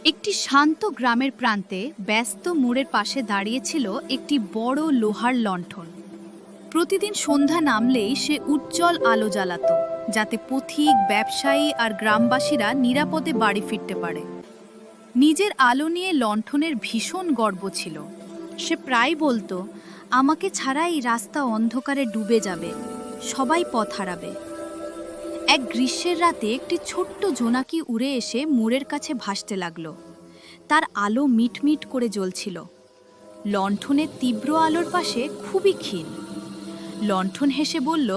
একটি শান্ত গ্রামের প্রান্তে ব্যস্ত মোড়ের পাশে দাঁড়িয়েছিল একটি বড় লোহার লণ্ঠন। প্রতিদিন সন্ধ্যা নামলেই সে উজ্জ্বল আলো জ্বালাতো, যাতে পথিক, ব্যবসায়ী আর গ্রামবাসীরা নিরাপদে বাড়ি ফিরতে পারে। নিজের আলো নিয়ে লণ্ঠনের ভীষণ গর্ব ছিল। সে প্রায় বলতো, আমাকে ছাড়া এই রাস্তা অন্ধকারে ডুবে যাবে, সবাই পথ হারাবে। এক গ্রীষ্মের রাতে একটি ছোট্ট জোনাকি উড়ে এসে মোড়ের কাছে ভাসতে লাগলো। তার আলো মিটমিট করে জ্বলছিল, লণ্ঠনের তীব্র আলোর পাশে খুবই ক্ষীণ। লণ্ঠন হেসে বলল,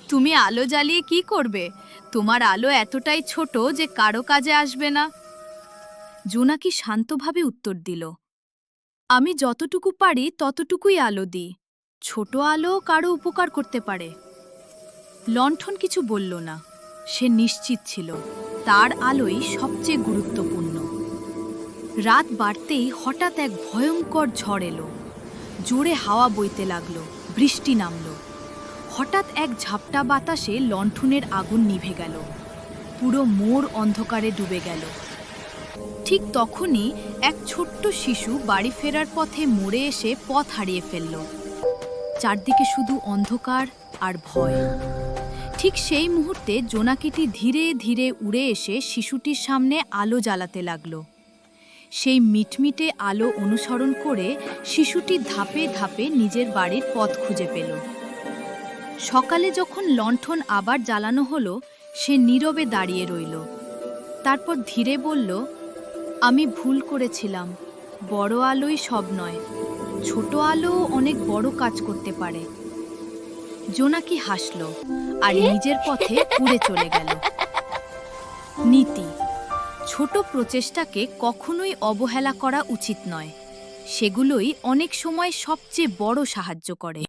তুমি আলো জ্বালিয়ে কি করবে? তোমার আলো এতটাই ছোট যে কারো কাজে আসবে না। জোনাকি শান্তভাবে উত্তর দিল, আমি যতটুকু পারি ততটুকুই আলো দিই। ছোট আলো কারো উপকার করতে পারে। লণ্ঠন কিছু বলল না। সে নিশ্চিত ছিল তার আলোই সবচেয়ে গুরুত্বপূর্ণ। রাত বাড়তেই হঠাৎ এক ভয়ঙ্কর ঝড় এলো। জোরে হাওয়া বইতে লাগলো, বৃষ্টি নামলো। হঠাৎ এক ঝাপটা বাতাসে লণ্ঠনের আগুন নিভে গেল। পুরো মোড় অন্ধকারে ডুবে গেল। ঠিক তখনই এক ছোট্ট শিশু বাড়ি ফেরার পথে মোড়ে এসে পথ হারিয়ে ফেলল। চারদিকে শুধু অন্ধকার আর ভয়। ঠিক সেই মুহূর্তে জোনাকিটি ধীরে ধীরে উড়ে এসে শিশুটির সামনে আলো জ্বালাতে লাগল। সেই মিটমিটে আলো অনুসরণ করে শিশুটি ধাপে ধাপে নিজের বাড়ির পথ খুঁজে পেল। সকালে যখন লণ্ঠন আবার জ্বালানো হলো, সে নীরবে দাঁড়িয়ে রইল। তারপর ধীরে বলল, আমি ভুল করেছিলাম। বড় আলোই সব নয়, ছোট আলো অনেক বড় কাজ করতে পারে। জোনাকি হাসল আর নিজের পথে উড়ে চলে গেল। নীতি: ছোট প্রচেষ্টাকে কখনোই অবহেলা করা উচিত নয়। সেগুলোই অনেক সময় সবচেয়ে বড় সাহায্য করে।